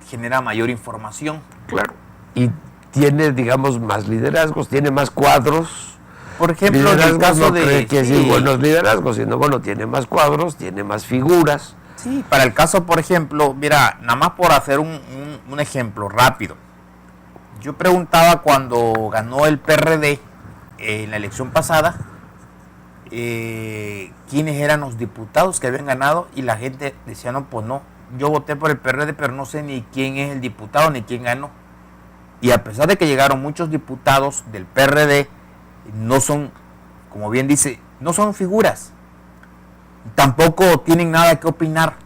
S2: genera mayor información.
S1: Claro, y tiene, digamos, más liderazgos, tiene más cuadros.
S2: Por ejemplo, en el caso
S1: no cree que sí, buenos liderazgos, sino, bueno, tiene más cuadros, tiene más figuras.
S2: Sí, para el caso, por ejemplo, mira, nada más por hacer un ejemplo rápido. Yo preguntaba cuando ganó el PRD en la elección pasada, quiénes eran los diputados que habían ganado, y la gente decía, no, pues no, yo voté por el PRD, pero no sé ni quién es el diputado ni quién ganó. Y a pesar de que llegaron muchos diputados del PRD, no son, como bien dice, no son figuras, tampoco tienen nada que opinar,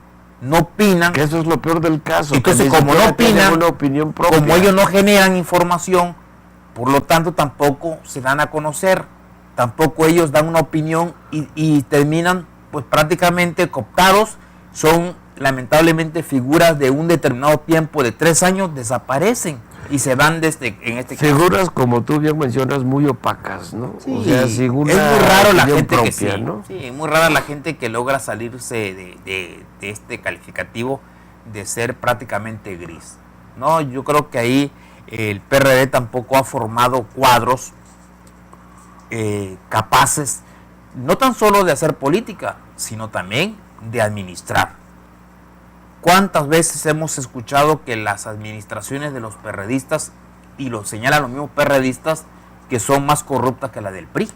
S2: no opinan.
S1: Que eso es lo peor del caso.
S2: Entonces, como no opinan,
S1: una opinión propia,
S2: como ellos no generan información, por lo tanto tampoco se dan a conocer, tampoco ellos dan una opinión, y terminan pues prácticamente cooptados, son lamentablemente figuras de un determinado tiempo de 3 años, desaparecen y se van desde, en este caso.
S1: Figuras, como tú bien mencionas, muy opacas, ¿no?
S2: Sí,
S1: o sea, sin una
S2: es muy raro la gente
S1: propia,
S2: que sí,
S1: ¿no?
S2: Sí, muy rara la gente que logra salirse de este calificativo de ser prácticamente gris. No, yo creo que ahí el PRD tampoco ha formado cuadros capaces, no tan solo de hacer política, sino también de administrar. ¿Cuántas veces hemos escuchado que las administraciones de los perredistas, y lo señalan los mismos perredistas, que son más corruptas que la del PRI?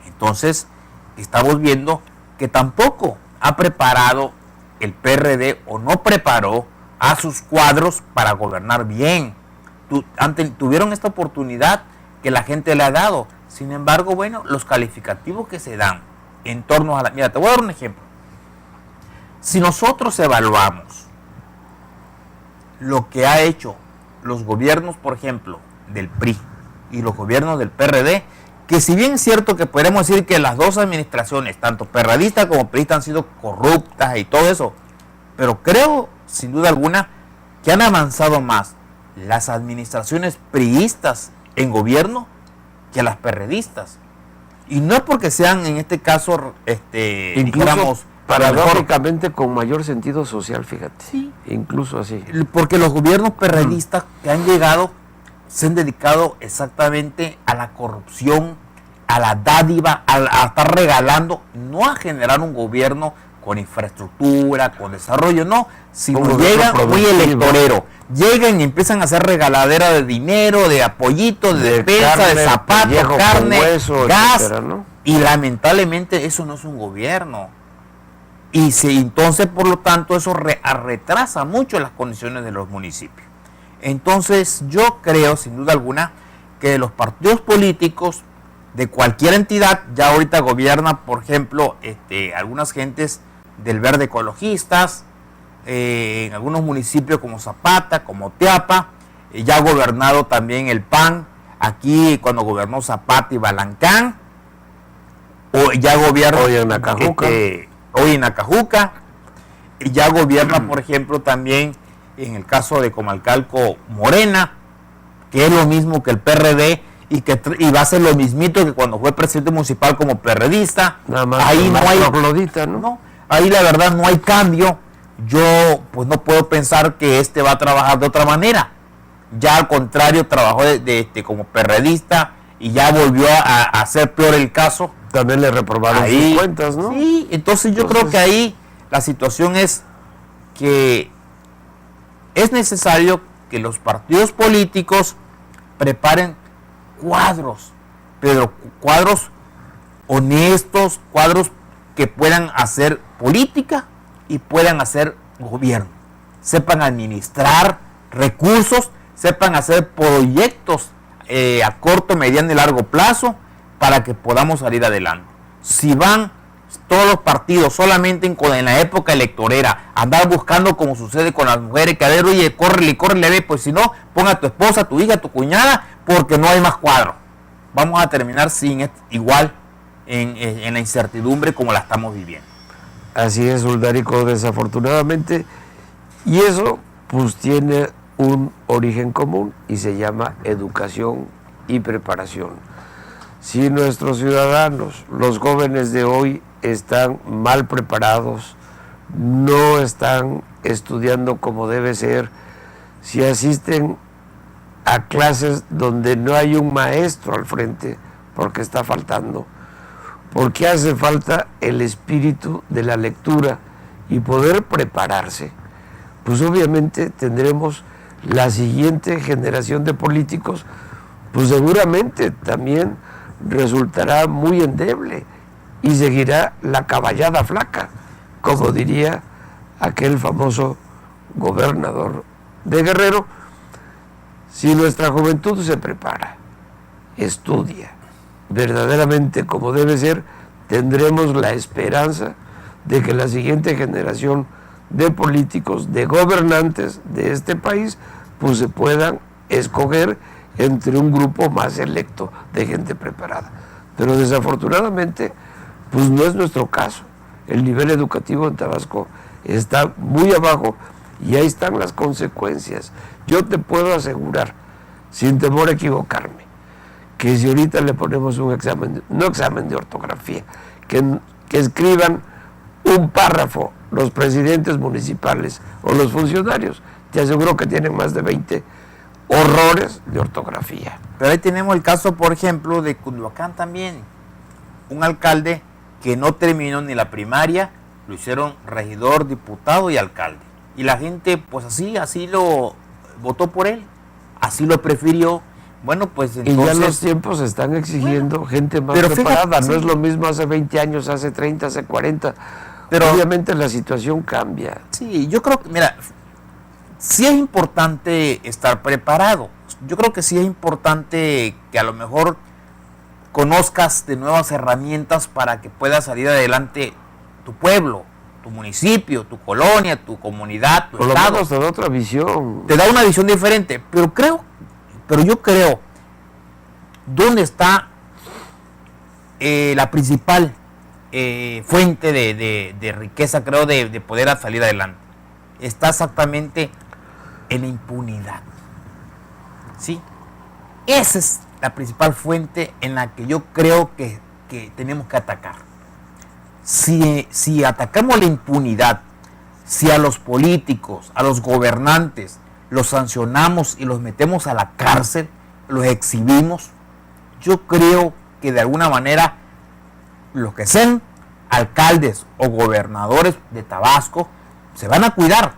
S2: Entonces, estamos viendo que tampoco ha preparado el PRD, o no preparó a sus cuadros para gobernar bien. Tuvieron esta oportunidad que la gente le ha dado. Sin embargo, bueno, los calificativos que se dan en torno a la... Mira, te voy a dar un ejemplo. Si nosotros evaluamos lo que ha hecho los gobiernos, por ejemplo, del PRI y los gobiernos del PRD, que si bien es cierto que podemos decir que las dos administraciones, tanto perredistas como priistas, han sido corruptas y todo eso, pero creo, sin duda alguna, que han avanzado más las administraciones priistas en gobierno que las perredistas. Y no es porque sean, en este caso,
S1: incluso paradójicamente con mayor sentido social, fíjate.
S2: Sí.
S1: Incluso así.
S2: Porque los gobiernos perredistas que han llegado se han dedicado exactamente a la corrupción, a la dádiva, a estar regalando, no a generar un gobierno con infraestructura, con desarrollo, no, sino llegan muy electorero, llegan y empiezan a hacer regaladera de dinero, de apoyitos, de despensa, de zapatos, carne,
S1: hueso,
S2: gas,
S1: etcétera, ¿no?
S2: Y lamentablemente eso no es un gobierno. Y entonces, por lo tanto, eso retrasa mucho las condiciones de los municipios. Entonces yo creo, sin duda alguna, que los partidos políticos de cualquier entidad, ya ahorita gobierna, por ejemplo, algunas gentes del Verde Ecologistas, en algunos municipios como Zapata, como Teapa, ya ha gobernado también el PAN, aquí cuando gobernó Zapata y Balancán, o ya gobierna
S1: hoy en
S2: Acajuca, y ya gobierna, por ejemplo, también en el caso de Comalcalco Morena, que es lo mismo que el PRD, y va a ser lo mismito que cuando fue presidente municipal como perredista.
S1: Nada más
S2: ahí no hay
S1: glodita, ¿no?
S2: No, ahí la verdad no hay cambio. Yo pues no puedo pensar que va a trabajar de otra manera. Ya al contrario, trabajó como perredista y ya volvió a hacer peor el caso.
S1: También le reprobaron sus cuentas, ¿no?
S2: Sí, entonces yo creo que ahí la situación es que es necesario que los partidos políticos preparen cuadros, pero cuadros honestos, cuadros que puedan hacer política y puedan hacer gobierno, sepan administrar recursos, sepan hacer proyectos a corto, mediano y largo plazo para que podamos salir adelante. Si van todos los partidos solamente en la época electorera andar buscando, como sucede con las mujeres, que a ver, oye, córrele, pues si no, ponga a tu esposa, a tu hija, a tu cuñada, porque no hay más cuadro. Vamos a terminar igual en la incertidumbre como la estamos viviendo.
S1: Así es, Uldarico, desafortunadamente, y eso pues tiene un origen común y se llama educación y preparación. Si nuestros ciudadanos, los jóvenes de hoy, están mal preparados, no están estudiando como debe ser, si asisten a clases donde no hay un maestro al frente, porque está faltando, porque hace falta el espíritu de la lectura y poder prepararse, pues obviamente tendremos la siguiente generación de políticos, pues seguramente también resultará muy endeble y seguirá la caballada flaca, como diría aquel famoso gobernador de Guerrero. Si nuestra juventud se prepara, estudia verdaderamente como debe ser, tendremos la esperanza de que la siguiente generación de políticos, de gobernantes de este país, pues se puedan escoger entre un grupo más selecto de gente preparada. Pero desafortunadamente, pues no es nuestro caso. El nivel educativo en Tabasco está muy abajo y ahí están las consecuencias. Yo te puedo asegurar, sin temor a equivocarme, que si ahorita le ponemos un examen, no examen de ortografía, que escriban un párrafo los presidentes municipales o los funcionarios, te aseguro que tienen más de 20 horrores de ortografía.
S2: Pero ahí tenemos el caso, por ejemplo, de Culhuacán también. Un alcalde que no terminó ni la primaria, lo hicieron regidor, diputado y alcalde. Y la gente, pues así lo votó por él, así lo prefirió. Bueno, pues entonces...
S1: Y ya los tiempos están exigiendo gente más preparada. No es lo mismo hace 20 años, hace 30, hace 40. Pero obviamente la situación cambia.
S2: Sí, yo creo que, mira, sí es importante estar preparado. Yo creo que sí es importante que a lo mejor conozcas de nuevas herramientas para que puedas salir adelante tu pueblo, tu municipio, tu colonia, tu comunidad, tu
S1: estado.
S2: Por lo
S1: menos te da otra visión.
S2: Te da una visión diferente, pero yo creo, ¿dónde está la principal fuente de riqueza, creo, de poder salir adelante? Está exactamente en la impunidad. ¿Sí? Esa es la principal fuente en la que yo creo que tenemos que atacar. Si atacamos la impunidad, si a los políticos, a los gobernantes, los sancionamos y los metemos a la cárcel, los exhibimos, yo creo que de alguna manera los que sean alcaldes o gobernadores de Tabasco se van a cuidar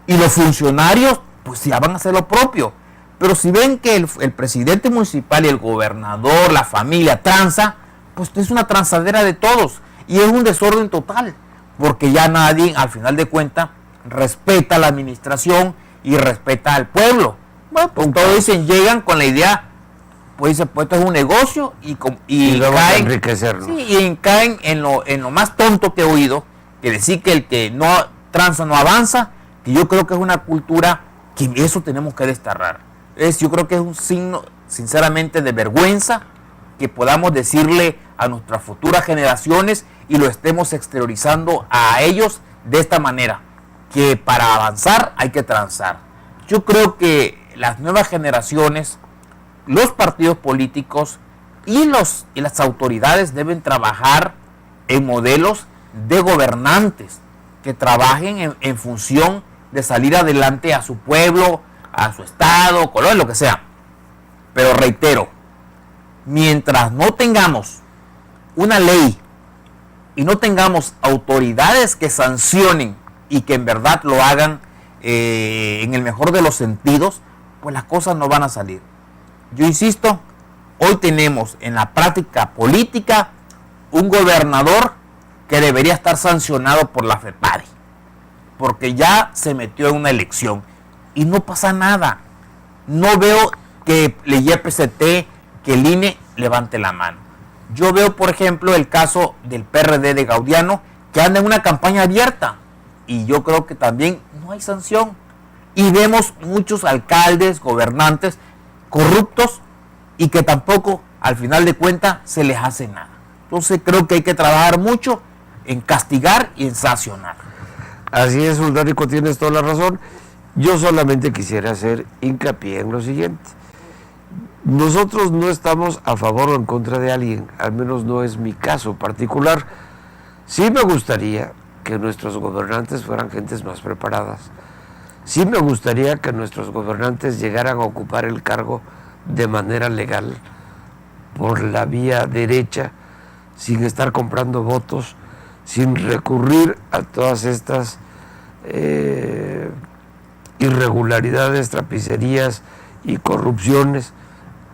S2: y los funcionarios pues ya van a hacer lo propio. Pero si ven que el presidente municipal y el gobernador, la familia tranza, pues es una transadera de todos y es un desorden total, porque ya nadie al final de cuentas respeta la administración y respeta al pueblo. Bueno, pues todos dicen, llegan con la idea, pues dicen, pues esto es un negocio y
S1: vamos a
S2: caen,
S1: enriquecernos.
S2: sí, y caen en lo más tonto que he oído, que decir que el que no tranza no avanza, que yo creo que es una cultura que eso tenemos que desterrar. Yo creo que es un signo, sinceramente, de vergüenza que podamos decirle a nuestras futuras generaciones y lo estemos exteriorizando a ellos de esta manera, que para avanzar hay que transar. Yo creo que las nuevas generaciones, los partidos políticos y las autoridades deben trabajar en modelos de gobernantes que trabajen en función de salir adelante a su pueblo, a su estado, color, lo que sea. Pero reitero, mientras no tengamos una ley y no tengamos autoridades que sancionen y que en verdad lo hagan en el mejor de los sentidos, pues las cosas no van a salir. Yo insisto, hoy tenemos en la práctica política un gobernador que debería estar sancionado por la FEPADE, porque ya se metió en una elección y no pasa nada. No veo que el IEPCT, que el INE levante la mano. Yo veo, por ejemplo, el caso del PRD de Gaudiano, que anda en una campaña abierta, y yo creo que también no hay sanción. Y vemos muchos alcaldes, gobernantes corruptos, y que tampoco, al final de cuentas, se les hace nada. Entonces creo que hay que trabajar mucho en castigar y en sancionar.
S1: Así es, Uldárico, tienes toda la razón. Yo solamente quisiera hacer hincapié en lo siguiente. Nosotros no estamos a favor o en contra de alguien, al menos no es mi caso particular. Sí me gustaría que nuestros gobernantes fueran gentes más preparadas. Sí me gustaría que nuestros gobernantes llegaran a ocupar el cargo de manera legal, por la vía derecha, sin estar comprando votos, sin recurrir a todas estas irregularidades, trapicerías y corrupciones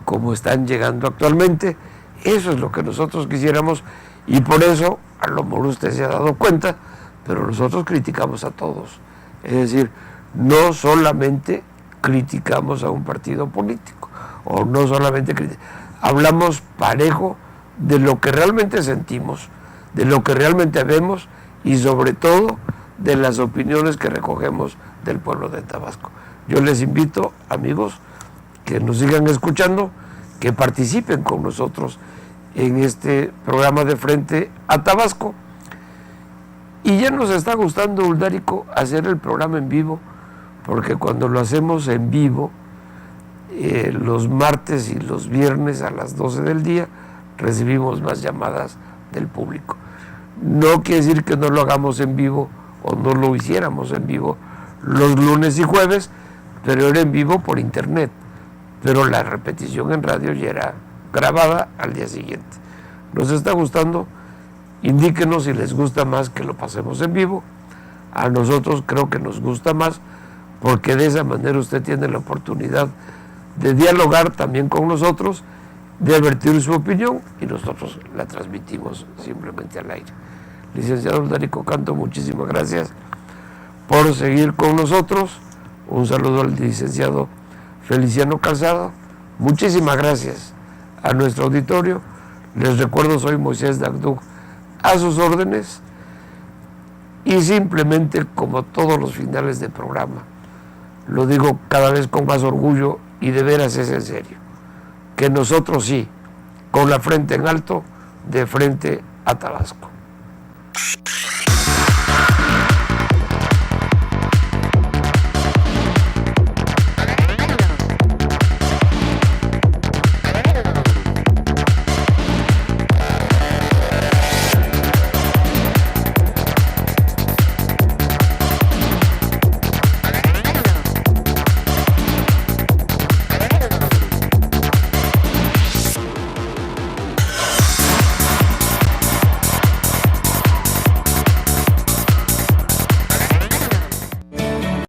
S1: como están llegando actualmente. Eso es lo que nosotros quisiéramos, y por eso, a lo mejor usted se ha dado cuenta, pero nosotros criticamos a todos. Es decir, no solamente criticamos a un partido político, o no solamente hablamos parejo de lo que realmente sentimos, de lo que realmente vemos, y sobre todo de las opiniones que recogemos del pueblo de Tabasco. Yo les invito, amigos, que nos sigan escuchando, que participen con nosotros en este programa de Frente a Tabasco. Y ya nos está gustando, Uldárico, hacer el programa en vivo, porque cuando lo hacemos en vivo, los martes y los viernes a las 12 del día, recibimos más llamadas del público. No quiere decir que no lo hagamos en vivo o no lo hiciéramos en vivo los lunes y jueves, pero era en vivo por internet. Pero la repetición en radio ya era grabada al día siguiente. ¿Nos está gustando? Indíquenos si les gusta más que lo pasemos en vivo. A nosotros creo que nos gusta más, porque de esa manera usted tiene la oportunidad de dialogar también con nosotros, de vertir su opinión, y nosotros la transmitimos simplemente al aire. Licenciado Uldárico Canto, muchísimas gracias por seguir con nosotros. Un saludo al licenciado Feliciano Calzado. Muchísimas gracias a nuestro auditorio. Les recuerdo, soy Moisés Dagdug, a sus órdenes, y simplemente, como todos los finales de programa, lo digo cada vez con más orgullo, y de veras es en serio, que nosotros sí, con la frente en alto, de frente a Tabasco.